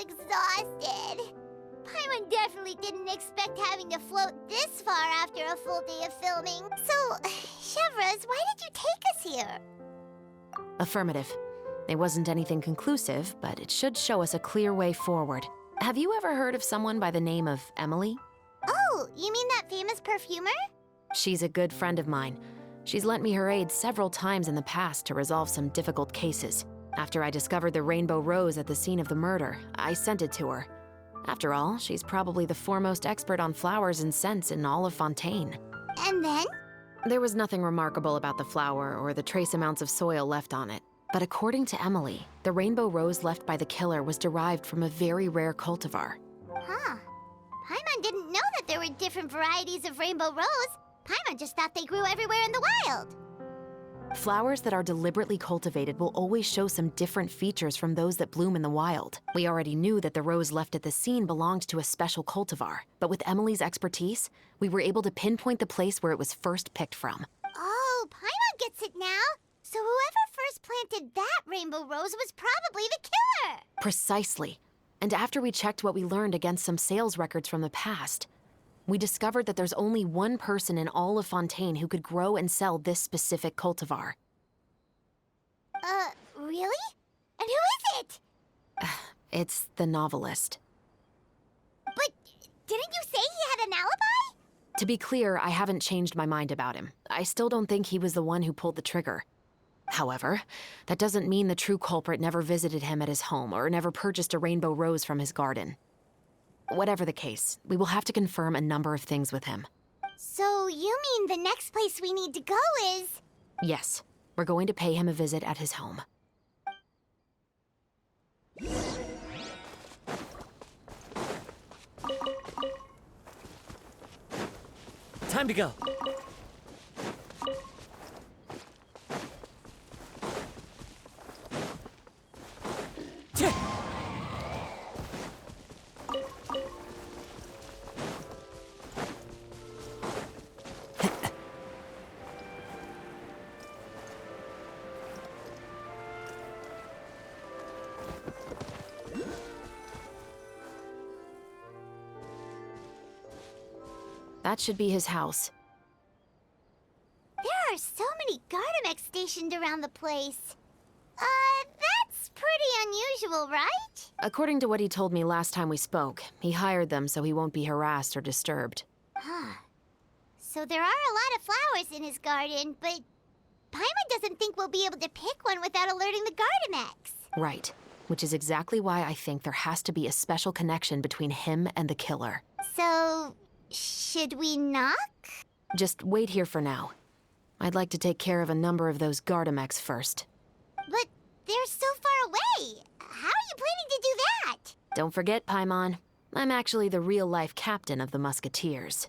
exhausted. Paimon definitely didn't expect having to float this far after a full day of filming. So, Chevrouz, why did you take us here? Affirmative. It wasn't anything conclusive, but it should show us a clear way forward. Have you ever heard of someone by the name of Emily? Oh, you mean that famous perfumer? She's a good friend of mine. She's lent me her aid several times in the past to resolve some difficult cases. After I discovered the rainbow rose at the scene of the murder, I sent it to her. After all, she's probably the foremost expert on flowers and scents in all of Fontaine. And then? There was nothing remarkable about the flower or the trace amounts of soil left on it. But according to Emily, the rainbow rose left by the killer was derived from a very rare cultivar. Huh. Paimon didn't know that there were different varieties of rainbow rose. Paimon just thought they grew everywhere in the wild. Flowers that are deliberately cultivated will always show some different features from those that bloom in the wild. We already knew that the rose left at the scene belonged to a special cultivar, but with Emily's expertise, we were able to pinpoint the place where it was first picked from. Oh, Paimon gets it now. So whoever first planted that rainbow rose was probably the killer. Precisely. And after we checked what we learned against some sales records from the past, we discovered that there's only one person in all of Fontaine who could grow and sell this specific cultivar. Really? And who is it? It's the novelist. But didn't you say he had an alibi? To be clear, I haven't changed my mind about him. I still don't think he was the one who pulled the trigger. However, that doesn't mean the true culprit never visited him at his home or never purchased a rainbow rose from his garden. Whatever the case, we will have to confirm a number of things with him. So you mean the next place we need to go is... Yes, we're going to pay him a visit at his home. Time to go. That should be his house. There are so many Gardamex stationed around the place. That's pretty unusual, right? According to what he told me last time we spoke, he hired them so he won't be harassed or disturbed. Huh. So there are a lot of flowers in his garden, but Paimon doesn't think we'll be able to pick one without alerting the Gardamex. Right. Which is exactly why I think there has to be a special connection between him and the killer. So, should we knock? Just wait here for now. I'd like to take care of a number of those Gardamex first. But they're so far away. How are you planning to do that? Don't forget, Paimon, I'm actually the real-life captain of the Musketeers.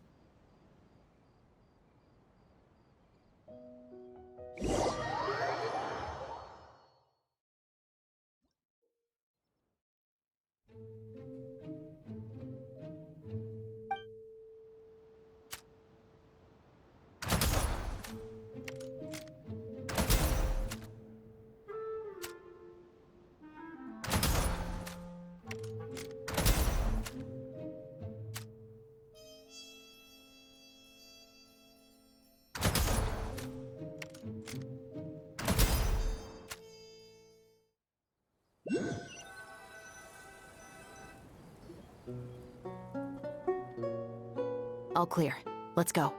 All clear. Let's go.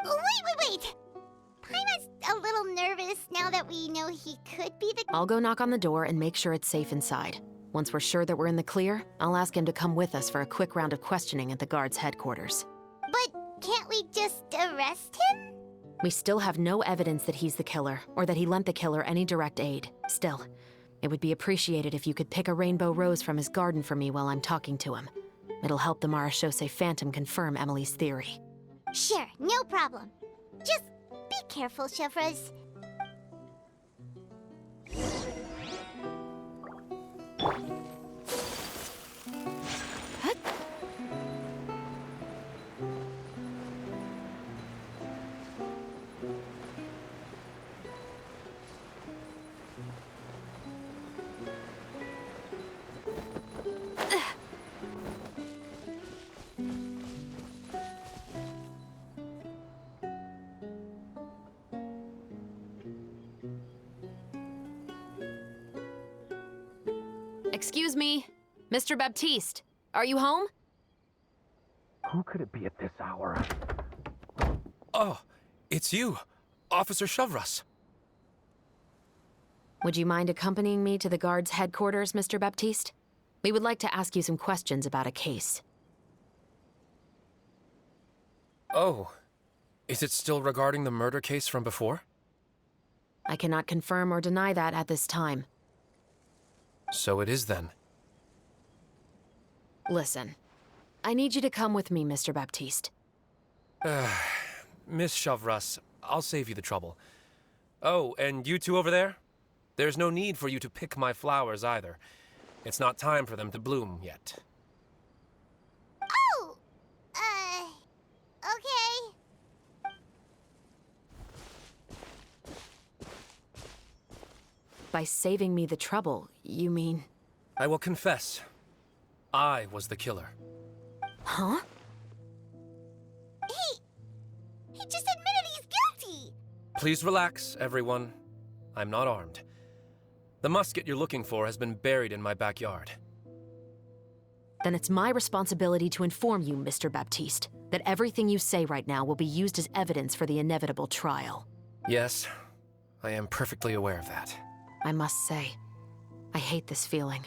Oh, wait! Paimon's a little nervous now that we know he could be the... I'll go knock on the door and make sure it's safe inside. Once we're sure that we're in the clear, I'll ask him to come with us for a quick round of questioning at the guard's headquarters. But can't we just arrest him? We still have no evidence that he's the killer, or that he lent the killer any direct aid. Still, it would be appreciated if you could pick a rainbow rose from his garden for me while I'm talking to him. It'll help the Marechaussee Phantom confirm Emily's theory. Sure, no problem. Just be careful, Chevrouz. Excuse me, Mr. Baptiste, are you home? Who could it be at this hour? Oh, it's you, Officer Shavras. Would you mind accompanying me to the guard's headquarters, Mr. Baptiste? We would like to ask you some questions about a case. Oh, is it still regarding the murder case from before? I cannot confirm or deny that at this time. So it is then. Listen, I need you to come with me, Mr. Baptiste. Miss Shavras, I'll save you the trouble. Oh, and you two over there? There's no need for you to pick my flowers either. It's not time for them to bloom yet. Oh! Okay. By saving me the trouble, you mean... I will confess, I was the killer. Huh? He just admitted he's guilty! Please relax, everyone. I'm not armed. The musket you're looking for has been buried in my backyard. Then it's my responsibility to inform you, Mr. Baptiste, that everything you say right now will be used as evidence for the inevitable trial. Yes, I am perfectly aware of that. I must say, I hate this feeling.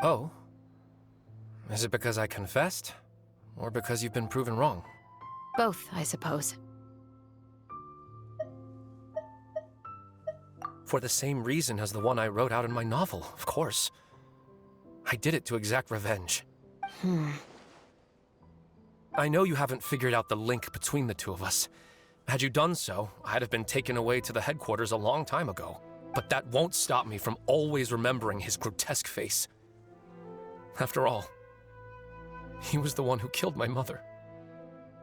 Oh? Is it because I confessed? Or because you've been proven wrong? Both, I suppose. For the same reason as the one I wrote out in my novel, of course. I did it to exact revenge. I know you haven't figured out the link between the two of us. Had you done so, I'd have been taken away to the headquarters a long time ago. But that won't stop me from always remembering his grotesque face. After all, he was the one who killed my mother.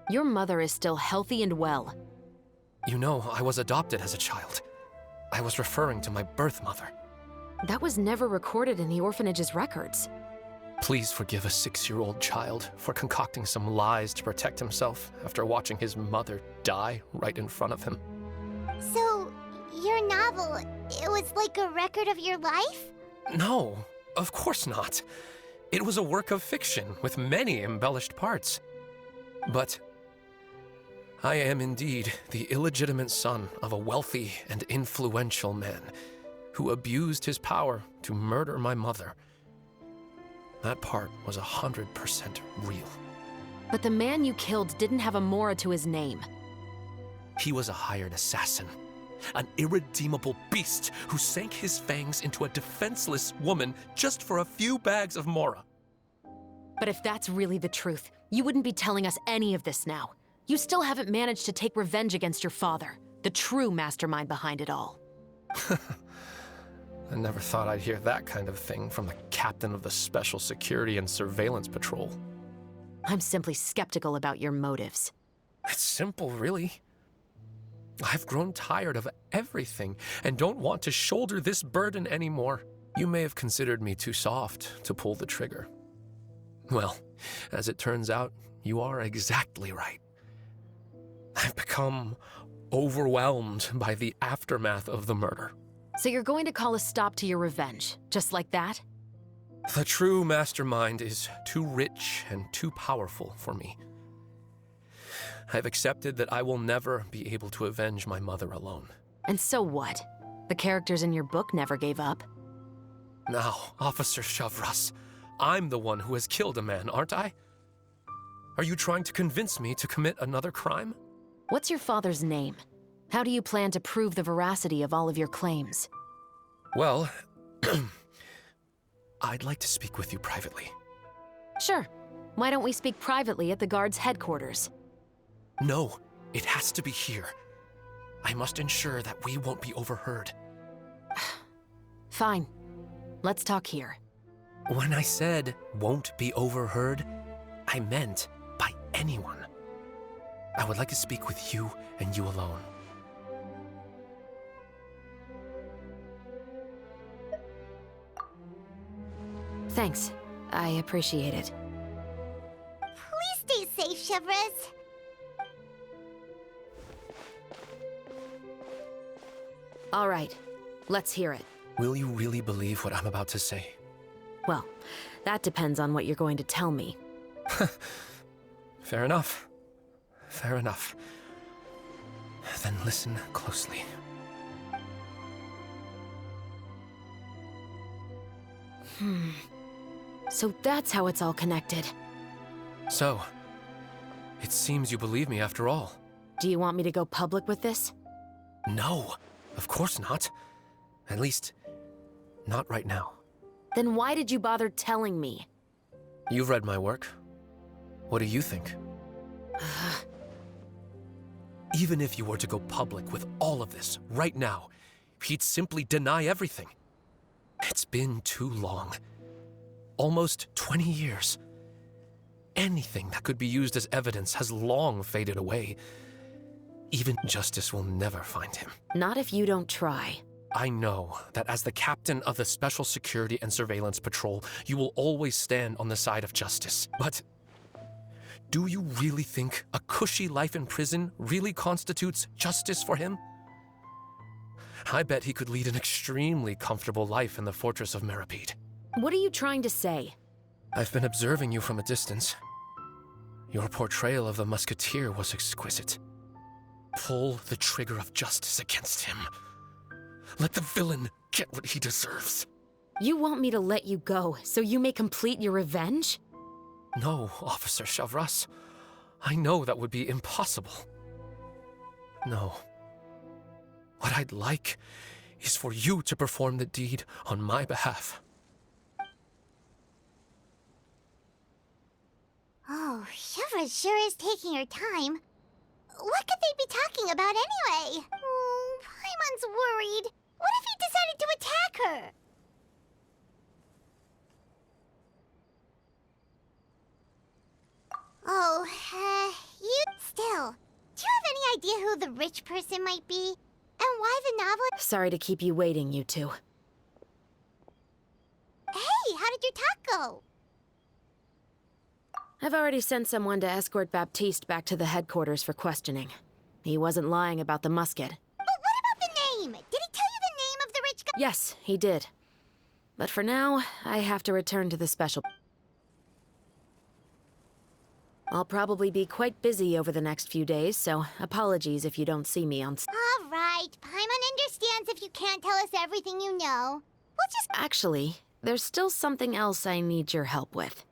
Your mother is still healthy and well. You know, I was adopted as a child. I was referring to my birth mother. That was never recorded in the orphanage's records. Please forgive a 6-year-old child for concocting some lies to protect himself after watching his mother die right in front of him. So, your novel, it was like a record of your life? No, of course not. It was a work of fiction with many embellished parts. But I am indeed the illegitimate son of a wealthy and influential man who abused his power to murder my mother. That part was 100% real. But the man you killed didn't have a Mora to his name. He was a hired assassin, an irredeemable beast who sank his fangs into a defenseless woman just for a few bags of Mora. But if that's really the truth, you wouldn't be telling us any of this now. You still haven't managed to take revenge against your father, the true mastermind behind it all. I never thought I'd hear that kind of thing from the captain of the Special Security and Surveillance Patrol. I'm simply skeptical about your motives. It's simple, really. I've grown tired of everything and don't want to shoulder this burden anymore. You may have considered me too soft to pull the trigger. Well, as it turns out, you are exactly right. I've become overwhelmed by the aftermath of the murder. So you're going to call a stop to your revenge, just like that? The true mastermind is too rich and too powerful for me. I've accepted that I will never be able to avenge my mother alone. And so what? The characters in your book never gave up. Now, Officer Shavras, I'm the one who has killed a man, aren't I? Are you trying to convince me to commit another crime? What's your father's name? How do you plan to prove the veracity of all of your claims? Well, I'd like to speak with you privately. Sure. Why don't we speak privately at the guard's headquarters? No, it has to be here. I must ensure that we won't be overheard. Fine. Let's talk here. When I said won't be overheard, I meant by anyone. I would like to speak with you and you alone. Thanks. I appreciate it. Please stay safe, Chevres. All right. Let's hear it. Will you really believe what I'm about to say? Well, that depends on what you're going to tell me. Fair enough. Fair enough. Then listen closely. So that's how it's all connected. So, it seems you believe me after all. Do you want me to go public with this? No, of course not. At least, not right now. Then why did you bother telling me? You've read my work. What do you think? Even if you were to go public with all of this right now, he'd simply deny everything. It's been too long. Almost 20 years. Anything that could be used as evidence has long faded away. Even justice will never find him. Not if you don't try. I know that as the captain of the Special Security and Surveillance Patrol, you will always stand on the side of justice. But do you really think a cushy life in prison really constitutes justice for him? I bet he could lead an extremely comfortable life in the fortress of Meripede. What are you trying to say? I've been observing you from a distance. Your portrayal of the musketeer was exquisite. Pull the trigger of justice against him. Let the villain get what he deserves. You want me to let you go so you may complete your revenge? No, Officer Chavras. I know that would be impossible. No. What I'd like is for you to perform the deed on my behalf. Oh, Shiva sure is taking her time. What could they be talking about anyway? Oh, Paimon's worried. What if he decided to attack her? Oh, you still. Do you have any idea who the rich person might be? And why the novel? Sorry to keep you waiting, you two. Hey, how did your talk go? I've already sent someone to escort Baptiste back to the headquarters for questioning. He wasn't lying about the musket. But what about the name? Did he tell you the name of the rich guy? Yes, he did. But for now, I have to return to the special. I'll probably be quite busy over the next few days, so apologies if you don't see me on. All right, Paimon understands if you can't tell us everything you know. We'll just... Actually, there's still something else I need your help with.